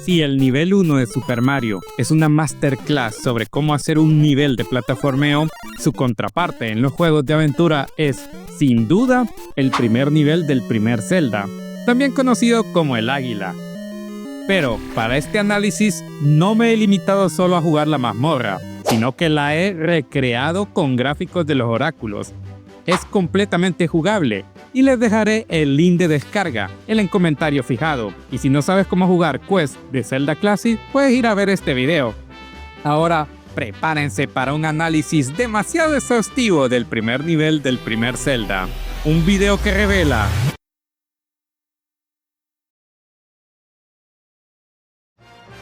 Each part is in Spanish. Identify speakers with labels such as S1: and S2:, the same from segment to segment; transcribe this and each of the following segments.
S1: Si el nivel 1 de Super Mario es una masterclass sobre cómo hacer un nivel de plataformeo, su contraparte en los juegos de aventura es, sin duda, el primer nivel del primer Zelda, también conocido como el Águila. Pero para este análisis no me he limitado solo a jugar la mazmorra, sino que la he recreado con gráficos de los oráculos. Es completamente jugable y les dejaré el link de descarga en el comentario fijado. Y si no sabes cómo jugar Quest de Zelda Classic, puedes ir a ver este video. Ahora, prepárense para un análisis demasiado exhaustivo del primer nivel del primer Zelda. Un video que revela...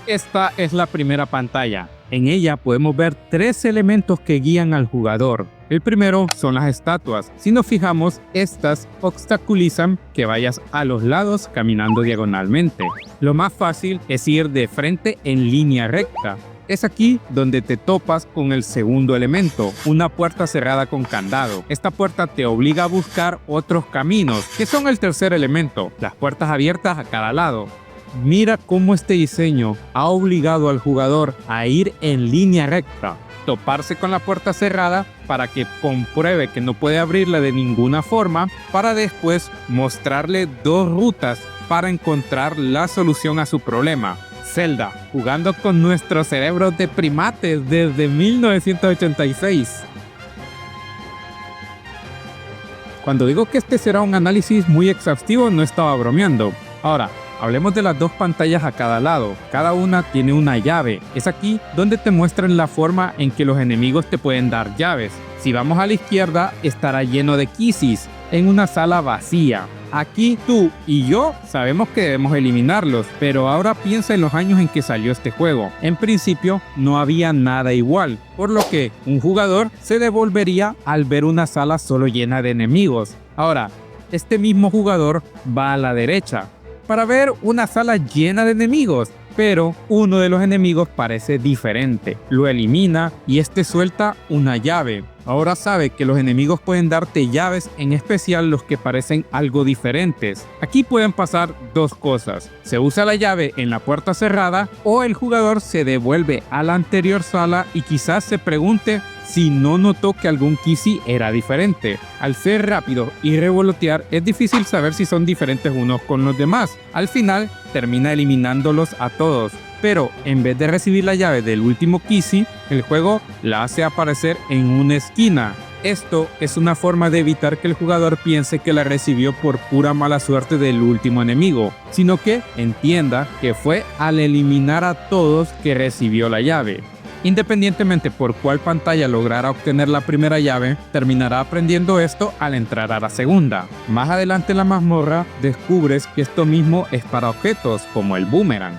S1: Esta es la primera pantalla. En ella podemos ver 3 elementos que guían al jugador. El primero son las estatuas. Si nos fijamos, estas obstaculizan que vayas a los lados caminando diagonalmente. Lo más fácil es ir de frente en línea recta. Es aquí donde te topas con el segundo elemento, una puerta cerrada con candado. Esta puerta te obliga a buscar otros caminos, que son el tercer elemento, las puertas abiertas a cada lado. Mira cómo este diseño ha obligado al jugador a ir en línea recta, toparse con la puerta cerrada para que compruebe que no puede abrirla de ninguna forma, para después mostrarle 2 rutas para encontrar la solución a su problema. Zelda, jugando con nuestros cerebros de primates desde 1986. Cuando digo que este será un análisis muy exhaustivo, no estaba bromeando. Ahora, hablemos de las 2 pantallas a cada lado. Cada una tiene una llave. Es aquí donde te muestran la forma en que los enemigos te pueden dar llaves. Si vamos a la izquierda, estará lleno de Kisses en una sala vacía. Aquí tú y yo sabemos que debemos eliminarlos, pero ahora piensa en los años en que salió este juego. En principio no había nada igual, por lo que un jugador se devolvería al ver una sala solo llena de enemigos. Ahora, este mismo jugador va a la derecha para ver una sala llena de enemigos, pero uno de los enemigos parece diferente. Lo elimina y este suelta una llave. Ahora sabe que los enemigos pueden darte llaves, en especial los que parecen algo diferentes. Aquí pueden pasar 2 cosas. Se usa la llave en la puerta cerrada o el jugador se devuelve a la anterior sala y quizás se pregunte si no notó que algún Kissy era diferente. Al ser rápido y revolotear, es difícil saber si son diferentes unos con los demás. Al final, termina eliminándolos a todos. Pero en vez de recibir la llave del último Kissy, el juego la hace aparecer en una esquina. Esto es una forma de evitar que el jugador piense que la recibió por pura mala suerte del último enemigo, sino que entienda que fue al eliminar a todos que recibió la llave. Independientemente por cuál pantalla lograra obtener la primera llave, terminará aprendiendo esto al entrar a la segunda. Más adelante en la mazmorra, descubres que esto mismo es para objetos como el boomerang.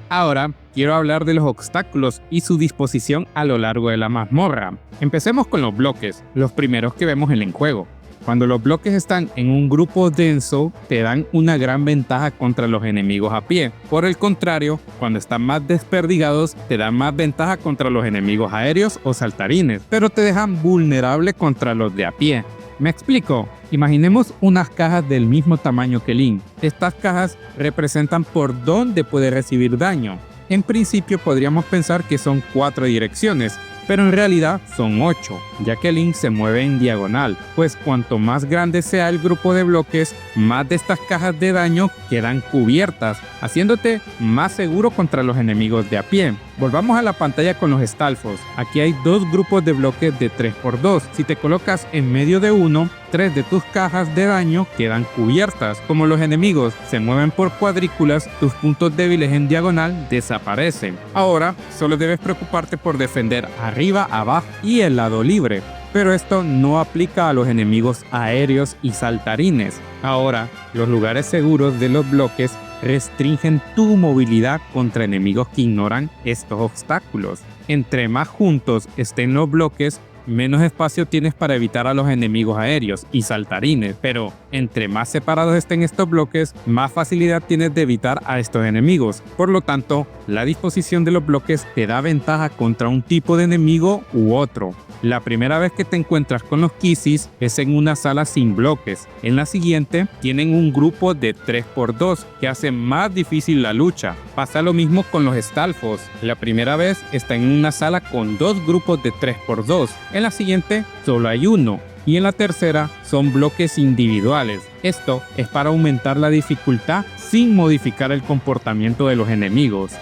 S1: Ahora, quiero hablar de los obstáculos y su disposición a lo largo de la mazmorra. Empecemos con los bloques, los primeros que vemos en el juego. Cuando los bloques están en un grupo denso, te dan una gran ventaja contra los enemigos a pie. Por el contrario, cuando están más desperdigados, te dan más ventaja contra los enemigos aéreos o saltarines, pero te dejan vulnerable contra los de a pie. ¿Me explico? Imaginemos unas cajas del mismo tamaño que Link. Estas cajas representan por dónde puede recibir daño. En principio podríamos pensar que son 4 direcciones, pero en realidad son 8, ya que Link se mueve en diagonal, pues cuanto más grande sea el grupo de bloques, más de estas cajas de daño quedan cubiertas, haciéndote más seguro contra los enemigos de a pie. Volvamos a la pantalla con los Stalfos. Aquí hay 2 grupos de bloques de 3×2. Si te colocas en medio de uno, 3 de tus cajas de daño quedan cubiertas. Como los enemigos se mueven por cuadrículas, tus puntos débiles en diagonal desaparecen. Ahora, solo debes preocuparte por defender arriba, abajo y el lado libre. Pero esto no aplica a los enemigos aéreos y saltarines. Ahora, los lugares seguros de los bloques restringen tu movilidad contra enemigos que ignoran estos obstáculos. Entre más juntos estén los bloques, menos espacio tienes para evitar a los enemigos aéreos y saltarines, pero entre más separados estén estos bloques, más facilidad tienes de evitar a estos enemigos. Por lo tanto, la disposición de los bloques te da ventaja contra un tipo de enemigo u otro. La primera vez que te encuentras con los Kizis es en una sala sin bloques. En la siguiente tienen un grupo de 3×2 que hace más difícil la lucha. Pasa lo mismo con los Stalfos. La primera vez está en una sala con 2 grupos de 3×2. En la siguiente solo hay uno. Y en la tercera son bloques individuales. Esto es para aumentar la dificultad sin modificar el comportamiento de los enemigos.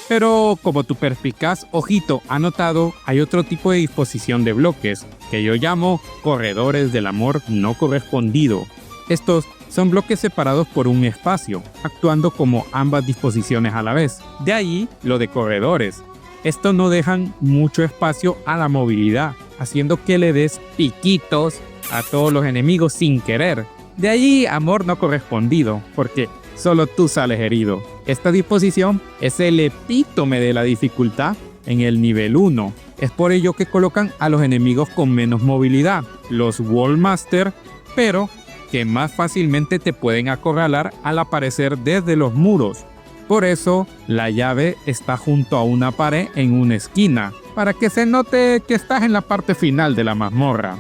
S1: Pero como tu perspicaz ojito ha notado, hay otro tipo de disposición de bloques, que yo llamo corredores del amor no correspondido. Estos son bloques separados por un espacio, actuando como ambas disposiciones a la vez. De ahí lo de corredores. Estos no dejan mucho espacio a la movilidad, haciendo que le des piquitos a todos los enemigos sin querer. De ahí amor no correspondido, porque solo tú sales herido. Esta disposición es el epítome de la dificultad en el nivel 1. Es por ello que colocan a los enemigos con menos movilidad, los Wallmaster, pero que más fácilmente te pueden acorralar al aparecer desde los muros. Por eso, la llave está junto a una pared en una esquina, para que se note que estás en la parte final de la mazmorra.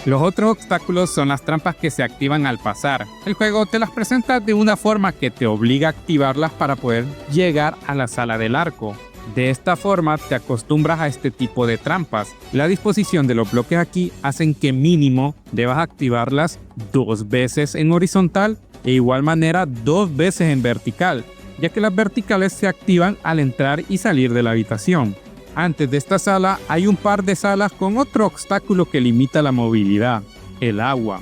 S1: Los otros obstáculos son las trampas que se activan al pasar. El juego te las presenta de una forma que te obliga a activarlas para poder llegar a la sala del arco. De esta forma te acostumbras a este tipo de trampas. La disposición de los bloques aquí hacen que mínimo debas activarlas 2 veces en horizontal e igual manera 2 veces en vertical, ya que las verticales se activan al entrar y salir de la habitación. Antes de esta sala hay un par de salas con otro obstáculo que limita la movilidad, el agua.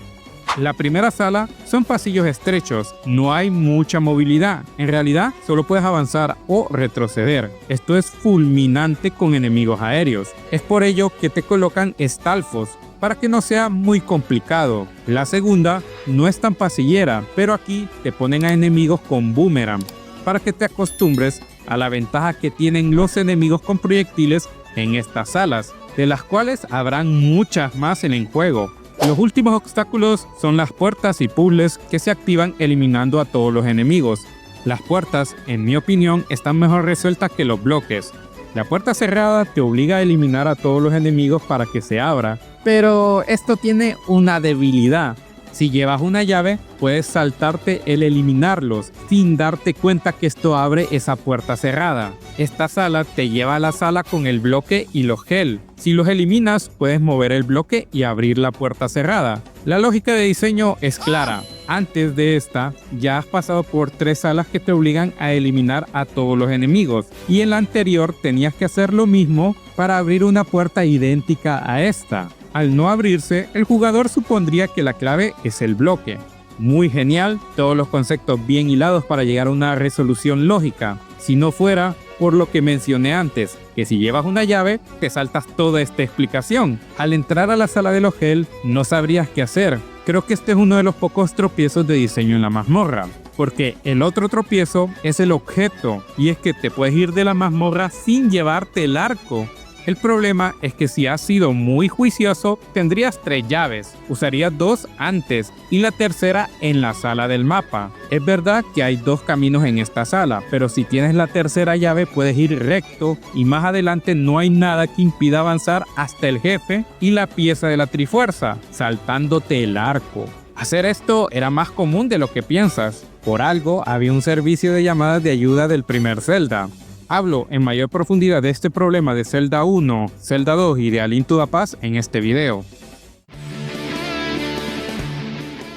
S1: La primera sala son pasillos estrechos, no hay mucha movilidad, en realidad solo puedes avanzar o retroceder. Esto es fulminante con enemigos aéreos, es por ello que te colocan Stalfos, para que no sea muy complicado. La segunda no es tan pasillera, pero aquí te ponen a enemigos con boomerang, para que te acostumbres a la ventaja que tienen los enemigos con proyectiles en estas salas, de las cuales habrán muchas más en el juego. Los últimos obstáculos son las puertas y puzzles que se activan eliminando a todos los enemigos. Las puertas, en mi opinión, están mejor resueltas que los bloques. La puerta cerrada te obliga a eliminar a todos los enemigos para que se abra, pero esto tiene una debilidad. Si llevas una llave, puedes saltarte el eliminarlos sin darte cuenta que esto abre esa puerta cerrada. Esta sala te lleva a la sala con el bloque y los gel. Si los eliminas, puedes mover el bloque y abrir la puerta cerrada. La lógica de diseño es clara. Antes de esta, ya has pasado por 3 salas que te obligan a eliminar a todos los enemigos. Y en la anterior tenías que hacer lo mismo para abrir una puerta idéntica a esta. Al no abrirse, el jugador supondría que la clave es el bloque. Muy genial, todos los conceptos bien hilados para llegar a una resolución lógica. Si no fuera por lo que mencioné antes, que si llevas una llave, te saltas toda esta explicación. Al entrar a la sala de los gel, no sabrías qué hacer. Creo que este es uno de los pocos tropiezos de diseño en la mazmorra, porque el otro tropiezo es el objeto, y es que te puedes ir de la mazmorra sin llevarte el arco. El problema es que si has sido muy juicioso, tendrías 3 llaves, usarías 2 antes y la tercera en la sala del mapa. Es verdad que hay 2 caminos en esta sala, pero si tienes la tercera llave puedes ir recto y más adelante no hay nada que impida avanzar hasta el jefe y la pieza de la trifuerza, saltándote el arco. Hacer esto era más común de lo que piensas. Por algo había un servicio de llamadas de ayuda del primer Zelda. Hablo en mayor profundidad de este problema de Zelda 1, Zelda 2 y de A Link to the Past en este video.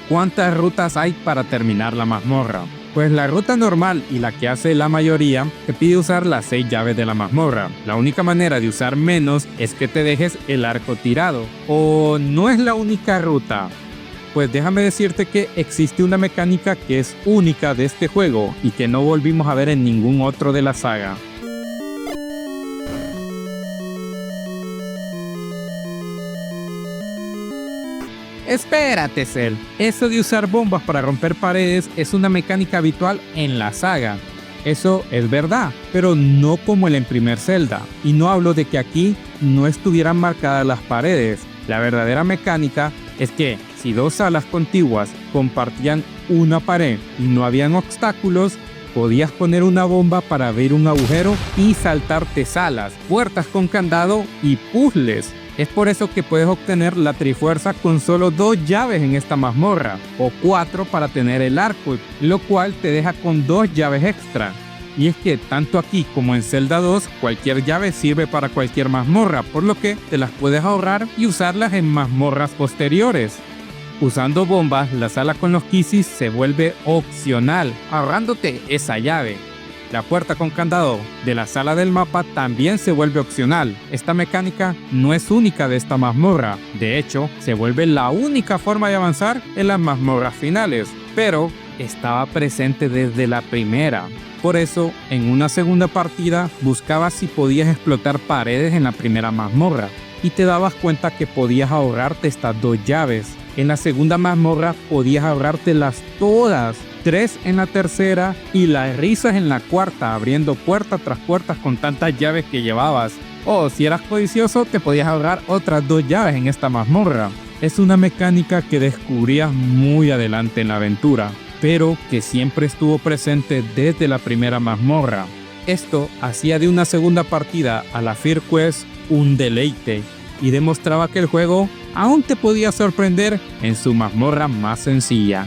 S1: ¿Cuántas rutas hay para terminar la mazmorra? Pues la ruta normal y la que hace la mayoría te pide usar las 6 llaves de la mazmorra. La única manera de usar menos es que te dejes el arco tirado. ¿O no es la única ruta? Pues déjame decirte que existe una mecánica que es única de este juego y que no volvimos a ver en ningún otro de la saga. Espérate, Cell. Eso de usar bombas para romper paredes es una mecánica habitual en la saga. Eso es verdad, pero no como en el primer Zelda. Y no hablo de que aquí no estuvieran marcadas las paredes. La verdadera mecánica es que si 2 salas contiguas compartían una pared y no habían obstáculos, podías poner una bomba para abrir un agujero y saltarte salas, puertas con candado y puzzles. Es por eso que puedes obtener la trifuerza con solo 2 llaves en esta mazmorra, o 4 para tener el arco, lo cual te deja con 2 llaves extra. Y es que tanto aquí como en Zelda 2, cualquier llave sirve para cualquier mazmorra, por lo que te las puedes ahorrar y usarlas en mazmorras posteriores. Usando bombas, la sala con los Kisses se vuelve opcional, ahorrándote esa llave. La puerta con candado de la sala del mapa también se vuelve opcional. Esta mecánica no es única de esta mazmorra. De hecho, se vuelve la única forma de avanzar en las mazmorras finales, pero estaba presente desde la primera. Por eso, en una segunda partida, buscabas si podías explotar paredes en la primera mazmorra y te dabas cuenta que podías ahorrarte estas 2 llaves. En la segunda mazmorra podías ahorrártelas todas, 3 en la tercera y las risas en la cuarta, abriendo puerta tras puerta con tantas llaves que llevabas. O si eras codicioso, te podías ahorrar otras 2 llaves en esta mazmorra. Es una mecánica que descubrías muy adelante en la aventura, pero que siempre estuvo presente desde la primera mazmorra. Esto hacía de una segunda partida a la Fir Quest un deleite y demostraba que el juego aún te podía sorprender en su mazmorra más sencilla.